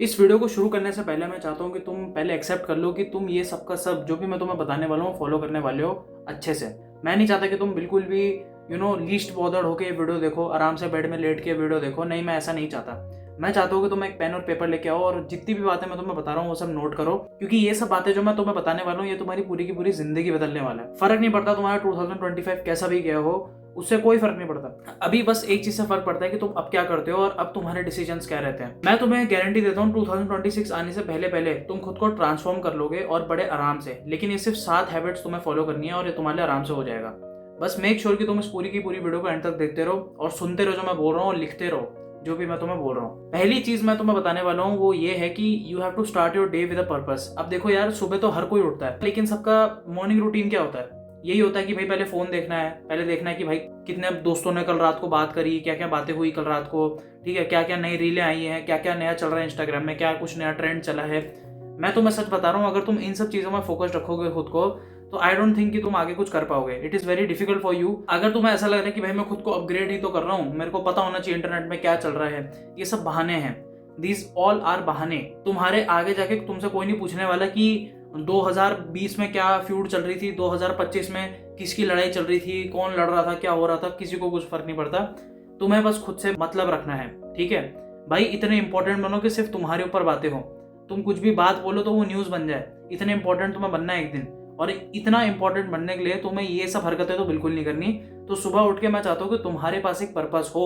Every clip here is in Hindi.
इस वीडियो को शुरू करने से पहले मैं चाहता हूँ कि तुम पहले एक्सेप्ट कर लो कि तुम ये सब का सब जो भी मैं तुम्हें बताने वाला हूँ फॉलो करने वाले हो अच्छे से। मैं नहीं चाहता कि तुम बिल्कुल भी लीस्ट बॉदर्ड होकर ये वीडियो देखो, आराम से बेड में लेट के वीडियो देखो। नहीं, मैं ऐसा नहीं चाहता। मैं चाहता हूँ कि तुम एक पेन और पेपर लेके आओ और जितनी भी बातें मैं तुम्हें बता रहा हूँ वो सब नोट करो, क्योंकि ये सब बातें जो मैं तुम्हें बताने वाला हूँ ये तुम्हारी पूरी की पूरी जिंदगी बदलने वाला है। फर्क नहीं पड़ता तुम्हारा 2025 कैसा भी गया हो, उससे कोई फर्क नहीं पड़ता। अभी बस एक चीज से फर्क पड़ता है कि तुम अब क्या करते हो और अब तुम्हारे डिसीजंस क्या रहते हैं। मैं तुम्हें गारंटी देता हूँ 2026 आने से पहले पहले तुम खुद को ट्रांसफॉर्म कर लोगे और बड़े आराम से। लेकिन ये सिर्फ 7 हैबिट्स तुम्हें फॉलो करनी है और ये तुम्हारे लिए आराम से हो जाएगा। बस मेक श्योर कि तुम इस पूरी की पूरी वीडियो को एंड तक देखते रहो और सुनते रहो जो मैं बोल रहा हूँ और लिखते रहो जो भी मैं तुम्हें बोल रहा हूँ। पहली चीज मैं तुम्हें बताने वाला हूँ वो ये है कि you have to start your day with a purpose. अब देखो यार, सुबह तो हर कोई उठता है, लेकिन सबका मॉर्निंग रूटीन क्या होता है? यही होता है कि भाई पहले फोन देखना है, पहले देखना है कि भाई कितने दोस्तों ने कल रात को बात करी, क्या क्या बातें हुई कल रात को, ठीक है, क्या क्या नई रीलें आई हैं, क्या क्या नया चल रहा है इंस्टाग्राम में, क्या कुछ नया ट्रेंड चला है। मैं तुम्हें सच बता रहा हूँ, अगर तुम इन सब चीजों में फोकस रखोगे खुद को तो आई डोंट थिंक कि तुम आगे कुछ कर पाओगे। It is very difficult for you. अगर तुम्हें ऐसा लग रहा है कि भाई मैं खुद को अपग्रेड ही तो कर रहा हूँ, मेरे को पता होना चाहिए इंटरनेट में क्या चल रहा है, ये सब बहाने हैं। दीज ऑल आर बहाने। तुम्हारे आगे जाके तुमसे कोई नहीं पूछने वाला कि 2020 में क्या फ्यूड चल रही थी, 2025 में किसकी लड़ाई चल रही थी, कौन लड़ रहा था, क्या हो रहा था, किसी को कुछ फर्क नहीं पड़ता। तुम्हें बस खुद से मतलब रखना है, ठीक है भाई। इतने इंपॉर्टेंट बनो कि सिर्फ तुम्हारे ऊपर बातें हो। तुम कुछ भी बात बोलो तो वो न्यूज बन जाए। इतने इंपॉर्टेंट तुम्हें बनना है एक दिन, और इतना इंपॉर्टेंट बनने के लिए तुम्हें ये सब हरकतें तो बिल्कुल नहीं करनी। तो सुबह उठ के मैं चाहता हूँ कि तुम्हारे पास एक पर्पस हो,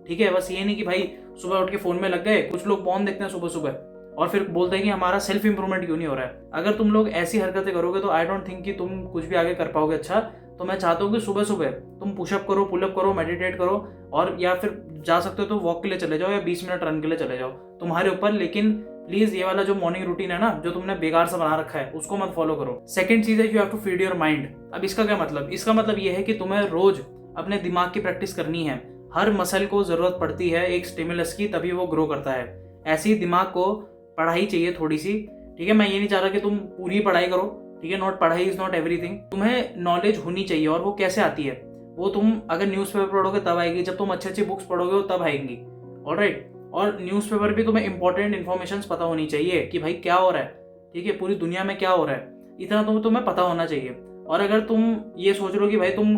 ठीक है। बस ये नहीं कि भाई सुबह उठ के फोन में लग गए। कुछ लोग पॉर्न देखते हैं सुबह सुबह और फिर बोलते हैं कि हमारा सेल्फ इंप्रूवमेंट क्यों नहीं हो रहा है। अगर तुम लोग ऐसी हरकतें करोगे तो आई डोंट थिंक कि तुम कुछ भी आगे कर पाओगे अच्छा। तो मैं चाहता हूँ कि सुबह सुबह तुम पुशअप करो, पुलअप करो, मेडिटेट करो, और या फिर जा सकते हो तो वॉक के लिए चले जाओ या 20 मिनट रन के लिए चले जाओ, तुम्हारे ऊपर। लेकिन प्लीज ये वाला जो मॉर्निंग रूटीन है ना, जो तुमने बेकार सा बना रखा है, उसको मत फॉलो करो। सेकंड चीज है you have to feed your mind. अब इसका क्या मतलब? इसका मतलब ये है कि तुम्हें रोज अपने दिमाग की प्रैक्टिस करनी है। हर मसल को जरूरत पड़ती है एक स्टिमुलस की, तभी वो ग्रो करता है। ऐसे ही दिमाग को पढ़ाई चाहिए थोड़ी सी, ठीक है। मैं ये नहीं चाह रहा कि तुम पूरी पढ़ाई करो, ठीक है। नॉट पढ़ाई इज नॉट एवरीथिंग। तुम्हें नॉलेज होनी चाहिए, और वो कैसे आती है? वो तुम अगर न्यूज़पेपर पढ़ोगे तब आएगी, जब तुम अच्छी अच्छी बुक्स पढ़ोगे तब आएंगी। ऑलराइट। और न्यूज़पेपर भी तुम्हें इंपॉर्टेंट इन्फॉर्मेशन पता होनी चाहिए कि भाई क्या हो रहा है, ठीक है, पूरी दुनिया में क्या हो रहा है, इतना तो तुम्हें पता होना चाहिए। और अगर तुम ये सोच रहे हो कि भाई तुम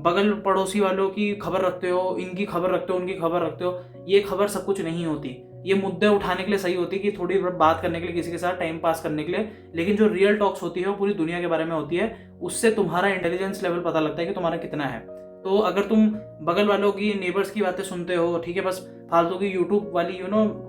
बगल पड़ोसी वालों की खबर रखते हो, इनकी खबर रखते हो, उनकी खबर रखते हो, ये खबर सब कुछ नहीं होती। ये मुद्दे उठाने के लिए सही होती है कि थोड़ी बात करने के लिए, किसी के साथ टाइम पास करने के लिए। लेकिन जो रियल टॉक्स होती है वो पूरी दुनिया के बारे में होती है। उससे तुम्हारा इंटेलिजेंस लेवल पता लगता है कि तुम्हारा कितना है। तो अगर तुम बगल वालों की, नेबर्स की बातें सुनते हो, ठीक है, बस फालतू की यूट्यूब वाली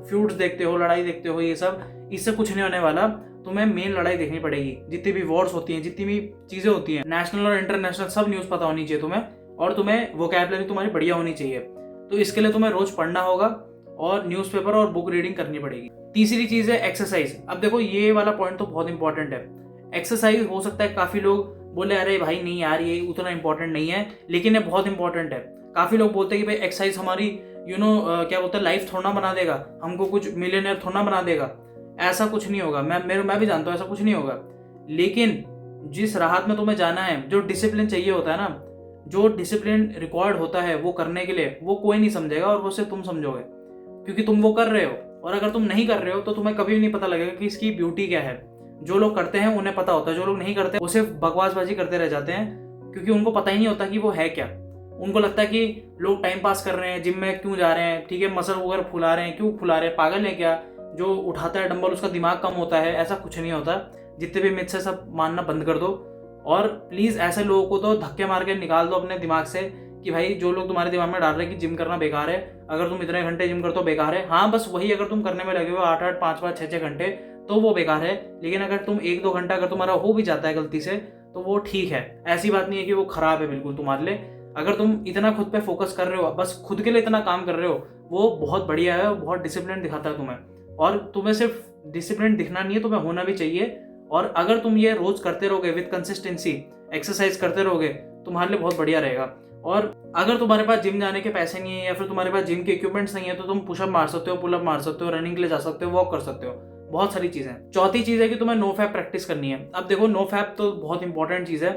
फ्यूड्स देखते हो, लड़ाई देखते हो, ये सब, इससे कुछ नहीं होने वाला। तुम्हें मेन लड़ाई देखनी पड़ेगी। जितनी भी वॉर्स होती हैं, जितनी भी चीजें होती हैं, नेशनल और इंटरनेशनल, सब न्यूज पता होनी चाहिए तुम्हें। और तुम्हें वोकैबुलरी तुम्हारी बढ़िया होनी चाहिए। तो इसके लिए तुम्हें रोज पढ़ना होगा और न्यूज़पेपर और बुक रीडिंग करनी पड़ेगी। तीसरी चीज है एक्सरसाइज। अब देखो ये वाला पॉइंट तो बहुत इंपॉर्टेंट है। एक्सरसाइज हो सकता है काफी लोग बोले अरे भाई नहीं यार ये उतना इंपॉर्टेंट नहीं है, लेकिन ये बहुत इंपॉर्टेंट है। काफी लोग बोलते हैं कि भाई एक्सरसाइज हमारी क्या बोलते हैं, लाइफ थोड़ा बना देगा, हमको कुछ मिलियनर थोड़ा बना देगा। ऐसा कुछ नहीं होगा। मैं भी जानता हूँ ऐसा कुछ नहीं होगा। लेकिन जिस राहत में तुम्हें जाना है, जो डिसिप्लिन चाहिए होता है ना, जो डिसिप्लिन रिक्वायर्ड होता है वो करने के लिए, वो कोई नहीं समझेगा, और वो सिर्फ तुम समझोगे, क्योंकि तुम वो कर रहे हो। और अगर तुम नहीं कर रहे हो तो तुम्हें कभी भी नहीं पता लगेगा कि इसकी ब्यूटी क्या है। जो लोग करते हैं उन्हें पता होता है, जो लोग नहीं करते वो सिर्फ बकवासबाजी करते रह जाते हैं, क्योंकि उनको पता ही नहीं होता कि वो है क्या। उनको लगता है कि लोग टाइम पास कर रहे हैं, जिम में क्यों जा रहे हैं, ठीक है, मसल वगैरह फुला रहे हैं, क्यों फुला रहे हैं, पागल है क्या? जो उठाता है डंबल उसका दिमाग कम होता है, ऐसा कुछ नहीं होता। जितने भी मिथ है सब मानना बंद कर दो। और प्लीज ऐसे लोगों को तो धक्के मार के निकाल दो अपने दिमाग से कि भाई जो लोग तुम्हारे दिमाग में डाल रहे हैं कि जिम करना बेकार है, अगर तुम इतने घंटे जिम करते हो बेकार है। हाँ, बस वही अगर तुम करने में लगे हो 8-8, 5-5, 6-6 घंटे, तो वो बेकार है। लेकिन अगर तुम 1-2 घंटा अगर तुम्हारा हो भी जाता है गलती से, तो वो ठीक है। ऐसी बात नहीं है कि वो खराब है बिल्कुल तुम्हारे लिए। अगर तुम इतना खुद पे फोकस कर रहे हो, बस खुद के लिए इतना काम कर रहे हो, वो बहुत बढ़िया है, बहुत डिसिप्लिन दिखाता है तुम्हें। और तुम्हें सिर्फ डिसिप्लिन दिखना नहीं है, तुम्हें होना भी चाहिए। और अगर तुम ये रोज करते रहोगे विद कंसिस्टेंसी, एक्सरसाइज करते रहोगे, तुम्हारे लिए बहुत बढ़िया रहेगा। और अगर तुम्हारे पास जिम जाने के पैसे नहीं है या फिर तुम्हारे पास जिम के इक्विपमेंट्स नहीं है, तो तुम पुशअप मार सकते हो, पुलअप मार सकते हो, रनिंग के लिए जा सकते हो, वॉक कर सकते हो, बहुत सारी चीजें। चौथी चीज है कि तुम्हें नो फैप प्रैक्टिस करनी है। अब देखो नो फैप तो बहुत इंपॉर्टेंट चीज है।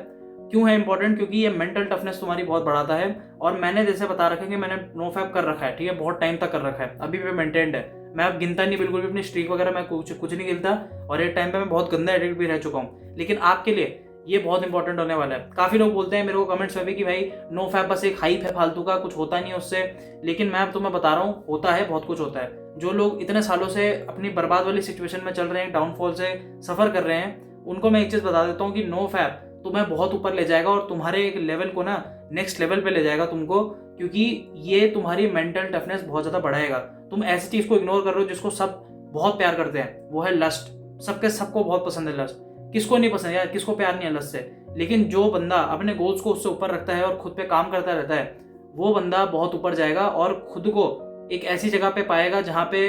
क्यों है इंपॉर्टेंट? क्योंकि ये मेंटल टफनेस तुम्हारी बहुत बढ़ाता है। और मैंने जैसे बता रखा है कि मैंने नो फैप कर रखा है, ठीक है, बहुत टाइम तक कर रखा है, अभी भी मेंटेन्ड है। मैं अब गिनता नहीं बिल्कुल भी अपनी स्ट्रीक वगैरह, मैं कुछ नहीं गिनता, और एक टाइम पे मैं बहुत गंदा एडिक्ट भी रह चुका हूँ। लेकिन आपके लिए ये बहुत इंपॉर्टेंट होने वाला है। काफ़ी लोग बोलते हैं मेरे को कमेंट्स में भी कि भाई नो फैप बस एक हाइप है फालतू का, कुछ होता नहीं है उससे। लेकिन मैं अब तुम्हें बता रहा हूँ, होता है, बहुत कुछ होता है। जो लोग इतने सालों से अपनी बर्बाद वाली सिचुएशन में चल रहे हैं, डाउनफॉल से सफ़र कर रहे हैं, उनको मैं एक चीज़ बता देता हूँ कि नो फैप तुम्हें बहुत ऊपर ले जाएगा और तुम्हारे एक लेवल को ना नेक्स्ट लेवल पे ले जाएगा तुमको, क्योंकि ये तुम्हारी मेंटल टफनेस बहुत ज़्यादा बढ़ाएगा। तुम ऐसी चीज़ को इग्नोर कर रहे हो जिसको सब बहुत प्यार करते हैं, वो है लस्ट। सबको बहुत पसंद है लस्ट। किसको नहीं पसंद यार, किसको प्यार नहीं है लस्ट से। लेकिन जो बंदा अपने गोल्स को उससे ऊपर रखता है और खुद पे काम करता रहता है, वो बंदा बहुत ऊपर जाएगा और खुद को एक ऐसी जगह पे पाएगा जहाँ पे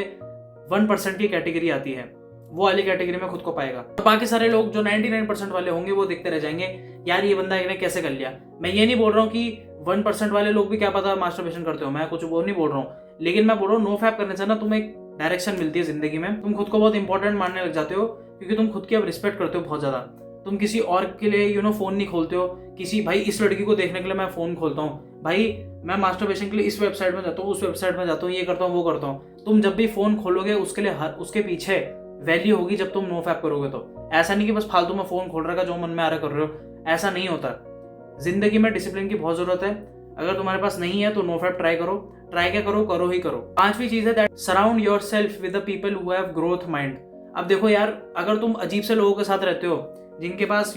1% की कैटेगरी आती है, वो वाली कैटेगरी में खुद को पाएगा। और बाकी सारे लोग जो 99% वाले होंगे वो देखते रह जाएंगे, यार ये बंदा इन्हें कैसे कर लिया। मैं ये नहीं बोल रहा हूँ कि 1% वाले लोग भी क्या पता मास्टरबेशन करते हो, मैं कुछ वो नहीं बोल रहा हूँ। लेकिन मैं बोल रहा हूँ नो फैप करने से ना तुम्हें एक डायरेक्शन मिलती है जिंदगी में। तुम खुद को बहुत इंपॉर्टेंट मानने लग जाते हो, क्योंकि तुम खुद की अब रिस्पेक्ट करते हो बहुत ज्यादा। तुम किसी और के लिए फोन नहीं खोलते हो, किसी भाई इस लड़की को देखने के लिए मैं फोन खोलता हूँ, भाई मैं मास्टरबेशन के लिए इस वेबसाइट में जाता हूँ, उस वेबसाइट में जाता हूँ, ये करता हूँ, वो करता हूँ। तुम जब भी फोन खोलोगे उसके लिए उसके पीछे वैल्यू होगी जब तुम नो फैप करोगे। तो ऐसा नहीं कि बस फालतू में फोन खोल रखा जो मन में आ रहा कर रहे हो, ऐसा नहीं होता। जिंदगी में डिसिप्लिन की बहुत जरूरत है। अगर तुम्हारे पास नहीं है तो नो फैप ट्राई करो। ट्राई क्या करो, करो ही करो। 5वीं चीज है that surround yourself with the people who have growth mind. अब देखो यार, अगर तुम अजीब से लोगों के साथ रहते हो जिनके पास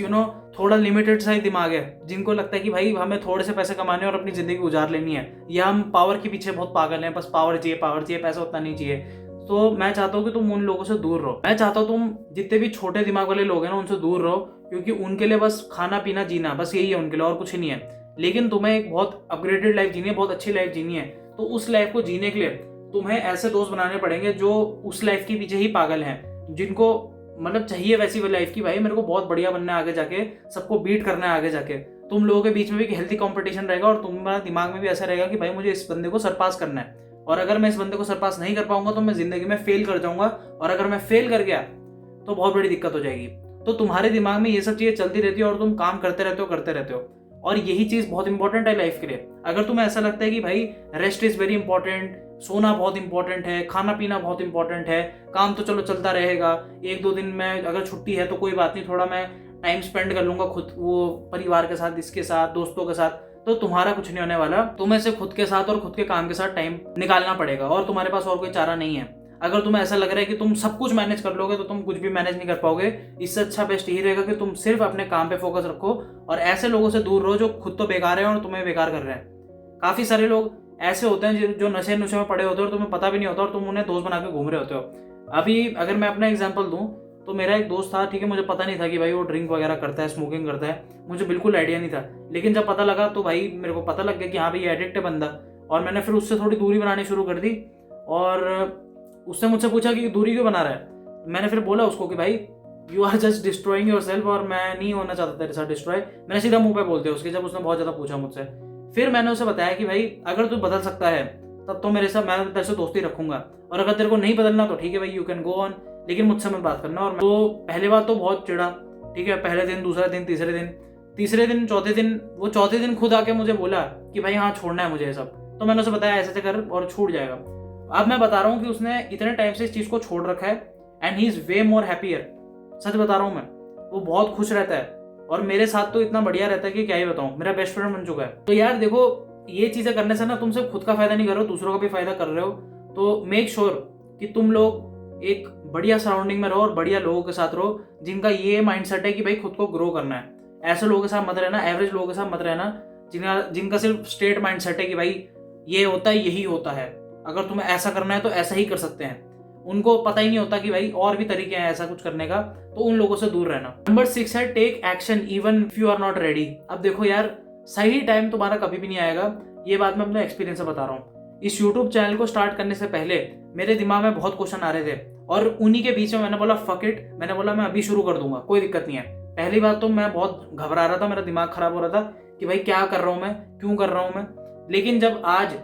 थोड़ा लिमिटेड सा ही दिमाग है, जिनको लगता है कि भाई हमें थोड़े से पैसे कमाने और अपनी जिंदगी गुजार लेनी है, या हम पावर के पीछे बहुत पागल हैं, बस पावर चाहिए, पैसा उतना नहीं चाहिए, तो मैं चाहता हूँ कि तुम उन लोगों से दूर रहो। मैं चाहता हूँ तुम जितने भी छोटे दिमाग वाले लोग हैं ना उनसे दूर रहो, क्योंकि उनके लिए बस खाना पीना जीना बस यही है उनके लिए, और कुछ ही नहीं है। लेकिन तुम्हें एक बहुत अपग्रेडेड लाइफ जीनी है, बहुत अच्छी लाइफ जीनी है, तो उस लाइफ को जीने के लिए तुम्हें ऐसे दोस्त बनाने पड़ेंगे जो उस लाइफ के पीछे ही पागल हैं, जिनको मतलब चाहिए वैसी लाइफ की, भाई मेरे को बहुत बढ़िया बनना है आगे जाके, सबको बीट करना है आगे जाके। तुम लोगों के बीच में भी एक हेल्थी कंपटीशन रहेगा और तुम्हारा दिमाग में भी ऐसा रहेगा कि भाई मुझे इस बंदे को सरपास करना है, और अगर मैं इस बंदे को सरपास नहीं कर पाऊंगा तो मैं जिंदगी में फेल कर जाऊंगा, और अगर मैं फेल कर गया तो बहुत बड़ी दिक्कत हो जाएगी। तो तुम्हारे दिमाग में ये सब चीजें चलती रहती है और तुम काम करते रहते हो, और यही चीज बहुत इंपॉर्टेंट है लाइफ के लिए। अगर तुम्हें ऐसा लगता है कि भाई रेस्ट इज वेरी इंपॉर्टेंट, सोना बहुत इंपॉर्टेंट है, खाना पीना बहुत इंपॉर्टेंट है, काम तो चलो चलता रहेगा, 1-2 दिन में अगर छुट्टी है तो कोई बात नहीं, थोड़ा मैं टाइम स्पेंड कर लूंगा खुद, वो परिवार के साथ, इसके साथ, दोस्तों के साथ, तो तुम्हारा कुछ नहीं होने वाला। तुम्हें से खुद के साथ और खुद के काम के साथ टाइम निकालना पड़ेगा, और तुम्हारे पास और कोई चारा नहीं है। अगर तुम्हें ऐसा लग रहा है कि तुम सब कुछ मैनेज कर लोगे तो तुम कुछ भी मैनेज नहीं कर पाओगे। इससे अच्छा बेस्ट यही रहेगा कि तुम सिर्फ अपने काम पे फोकस रखो और ऐसे लोगों से दूर रहो जो खुद तो बेकार है और तुम्हें बेकार कर रहे हैं। काफी सारे लोग ऐसे होते हैं जो नशे में पड़े होते हैं और तुम्हें पता भी नहीं होता, और तुम उन्हें दोस्त बना के घूम रहे होते हो। अभी अगर मैं अपना एग्जाम्पल दूं तो मेरा एक दोस्त था, ठीक है, मुझे पता नहीं था कि भाई वो ड्रिंक वगैरह करता है, स्मोकिंग करता है, मुझे बिल्कुल आइडिया नहीं था। लेकिन जब पता लगा तो भाई मेरे को पता लग गया कि हाँ भाई ये एडिक्ट है बंदा, और मैंने फिर उससे थोड़ी दूरी बनानी शुरू कर दी। और उसने मुझसे पूछा कि दूरी क्यों बना रहा है। मैंने फिर बोला उसको कि भाई you are just destroying yourself, और मैं नहीं होना चाहता तेरे साथ डिस्ट्रॉय। मैंने सीधा मुंह पे बोल दिया उसके, जब उसने बहुत ज्यादा पूछा मुझसे। फिर मैंने उसे बताया कि भाई अगर तू बदल सकता है तब तो मेरे साथ, मैं तेरे से दोस्ती रखूंगा, और अगर तेरे को नहीं बदलना तो ठीक है भाई, यू कैन गो ऑन, लेकिन मुझसे मत बात करना। और तो पहले बात तो बहुत चिढ़ा, ठीक है, पहले दिन, दूसरा दिन, तीसरे दिन, चौथे दिन, वो चौथे दिन खुद आके मुझे बोला कि भाई हाँ छोड़ना है मुझे ये सब। तो मैंने उसे बताया ऐसे कर और छूट जाएगा। अब मैं बता रहा हूँ कि उसने इतने टाइम से इस चीज को छोड़ रखा है, and he is way more happier. सच बता रहा हूँ मैं, वो बहुत खुश रहता है, और मेरे साथ तो इतना बढ़िया रहता है कि क्या ही बताऊं, मेरा बेस्ट फ्रेंड बन चुका है। तो यार देखो, ये चीजें करने से ना तुम सिर्फ खुद का फायदा नहीं कर रहे हो, दूसरों का भी फायदा कर रहे हो। तो मेक श्योर कि तुम लोग एक बढ़िया सराउंडिंग में रहो और बढ़िया लोगों के साथ रहो, जिनका ये माइंडसेट है कि भाई खुद को ग्रो करना है। ऐसे लोगों के साथ मत रहना, एवरेज लोगों के साथ मत रहना, जिनका सिर्फ स्ट्रेट माइंडसेट है कि भाई ये होता है, यही होता है, अगर तुम्हें ऐसा करना है तो ऐसा ही कर सकते हैं। उनको पता ही नहीं होता कि भाई और भी तरीके हैं ऐसा कुछ करने का, तो उन लोगों से दूर रहना। नंबर 6 है take action even if you are not ready. अब देखो यार, सही टाइम तुम्हारा कभी भी नहीं आएगा, ये बात मैं अपने एक्सपीरियंस से बता रहा हूँ। इस यूट्यूब चैनल को स्टार्ट करने से पहले मेरे दिमाग में बहुत क्वेश्चन आ रहे थे, और उन्हीं के बीच में मैंने बोला फक इट, मैंने बोला मैं अभी शुरू कर दूंगा, कोई दिक्कत नहीं है। पहली बात तो मैं बहुत घबरा रहा था, मेरा दिमाग खराब हो रहा था कि भाई क्या कर रहा हूँ मैं, क्यों कर रहा हूँ मैं। लेकिन जब आज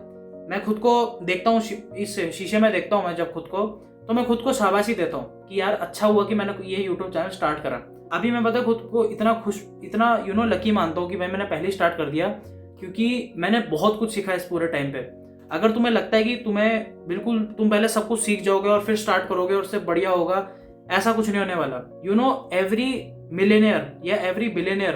मैं खुद को देखता हूँ, इस शीशे में देखता हूँ मैं जब खुद को, तो मैं खुद को शाबाशी देता हूँ कि यार अच्छा हुआ कि मैंने ये यूट्यूब चैनल स्टार्ट करा। अभी मैं पता खुद को इतना खुश, इतना लकी मानता हूँ कि भाई मैंने पहले स्टार्ट कर दिया, क्योंकि मैंने बहुत कुछ सीखा इस पूरे टाइम पे। अगर तुम्हें लगता है कि तुम पहले सब कुछ सीख जाओगे और फिर स्टार्ट करोगे और उससे बढ़िया होगा, ऐसा कुछ नहीं होने वाला। एवरी मिलेनियर या एवरी बिलियनियर,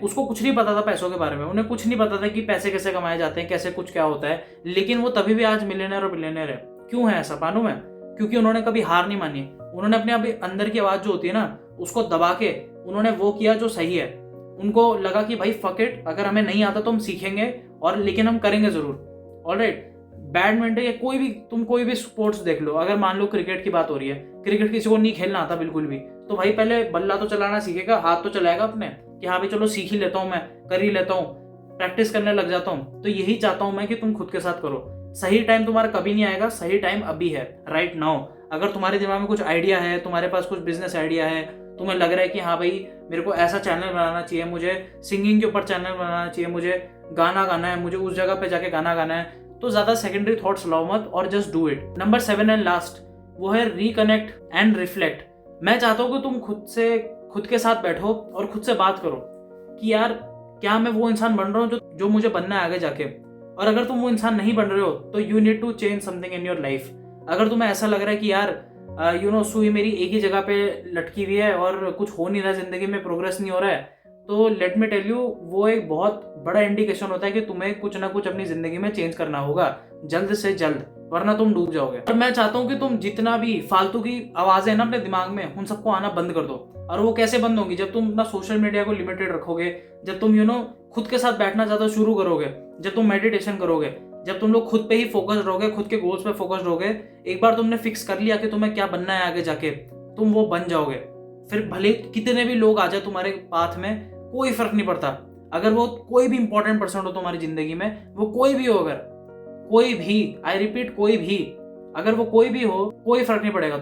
उसको कुछ नहीं पता था पैसों के बारे में, उन्हें कुछ नहीं पता था कि पैसे कैसे कमाए जाते हैं, कैसे कुछ क्या होता है, लेकिन वो तभी भी आज मिलियनर और बिलियनर है। क्यों है ऐसा मालूम है? क्योंकि उन्होंने कभी हार नहीं मानी। उन्होंने अपने अभी अंदर की आवाज जो होती है ना, उसको दबा के उन्होंने वो किया जो सही है। उनको लगा कि भाई फक इट, अगर हमें नहीं आता तो हम सीखेंगे, और लेकिन हम करेंगे जरूर। ऑलराइट, बैडमिंटन या कोई भी स्पोर्ट्स देख लो, अगर मान लो क्रिकेट की बात हो रही है, क्रिकेट किसी को नहीं खेलना आता बिल्कुल भी, तो भाई पहले बल्ला तो चलाना सीखेगा, हाथ तो चलाएगा अपने, कि हाँ भाई चलो सीख ही लेता हूँ, मैं कर ही लेता हूँ, प्रैक्टिस करने लग जाता हूँ। तो यही चाहता हूँ मैं कि तुम खुद के साथ करो। सही टाइम तुम्हारा कभी नहीं आएगा, सही टाइम अभी है, राइट नाउ। अगर तुम्हारे दिमाग में कुछ आइडिया है, तुम्हारे पास कुछ बिजनेस आइडिया है, तुम्हें लग रहा है कि हाँ भाई मेरे को ऐसा चैनल बनाना चाहिए, मुझे सिंगिंग के ऊपर चैनल बनाना चाहिए, मुझे गाना गाना है, मुझे उस जगह पे जाके गाना गाना है, तो ज्यादा सेकेंडरी थॉट्स लाओ मत और just do it. Number 7 and last, वो है रिकनेक्ट एंड रिफ्लेक्ट। मैं चाहता हूँ कि तुम खुद के साथ बैठो और खुद से बात करो कि यार क्या मैं वो इंसान बन रहा हूँ जो मुझे बनना है आगे जाके। और अगर तुम वो इंसान नहीं बन रहे हो तो you need to change something in your life. अगर तुम्हें ऐसा लग रहा है कि यार सुई मेरी एक ही जगह पे लटकी हुई है और कुछ हो नहीं रहा, जिंदगी में प्रोग्रेस नहीं हो रहा है, तो लेट मी टेल यू, वो एक बहुत बड़ा इंडिकेशन होता है कि तुम्हें कुछ ना कुछ अपनी जिंदगी में चेंज करना होगा जल्द से जल्द, वरना तुम डूब जाओगे। और मैं चाहता हूँ कि तुम जितना भी फालतू की आवाजें ना अपने दिमाग में, उन सबको आना बंद कर दो। और वो कैसे बंद होंगी? जब तुम अपना सोशल मीडिया को लिमिटेड रखोगे, जब तुम खुद के साथ बैठना ज्यादा शुरू करोगे, जब तुम मेडिटेशन करोगे, जब तुम लोग खुद पे ही फोकस रहोगे, खुद के गोल्स पे फोकस रहोगे। एक बार तुमने फिक्स कर लिया कि तुम्हें क्या बनना है आगे जाके, तुम वो बन जाओगे। फिर भले कितने भी लोग आ जाए तुम्हारे पाथ में, कोई फर्क नहीं पड़ता। अगर वो कोई भी इंपॉर्टेंट पर्सन हो तुम्हारी जिंदगी में, वो कोई भी हो, अगर कोई भी, आई रिपीट कोई भी, अगर वो कोई भी हो, कोई फर्क नहीं पड़ेगा।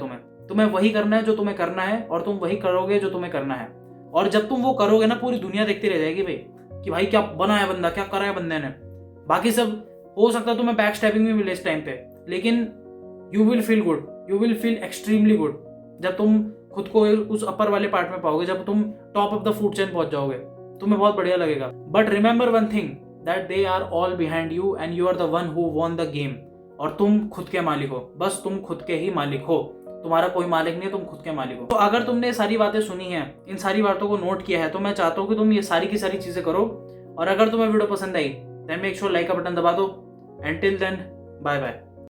तुम्हें वही करना है जो तुम्हें करना है, और तुम वही करोगे जो तुम्हें करना है। और जब तुम वो करोगे ना, पूरी दुनिया देखती रह जाएगी भाई कि भाई क्या बना है बंदा, क्या करा है बंदे ने। बाकी सब हो सकता है तुम्हें बैक स्टैबिंग भी मिले इस टाइम पे, लेकिन you will feel good, you will feel extremely good जब तुम खुद को उस अपर वाले पार्ट में पाओगे, जब तुम top of the food chain पहुंच जाओगे, तुम्हें बहुत बढ़िया लगेगा। But remember one thing, that they are all behind you and you are the one who won the game. और तुम खुद के मालिक हो, बस तुम खुद के ही मालिक हो, तुम्हारा कोई मालिक नहीं है, तुम खुद के मालिक हो। तो अगर तुमने सारी बातें सुनी हैं, इन सारी बातों को नोट किया है, तो मैं चाहता हूँ कि तुम ये सारी की सारी चीजें करो। और अगर तुम्हें वीडियो पसंद आई, देन मेक श्योर लाइक का बटन दबा दो। Until then, bye bye.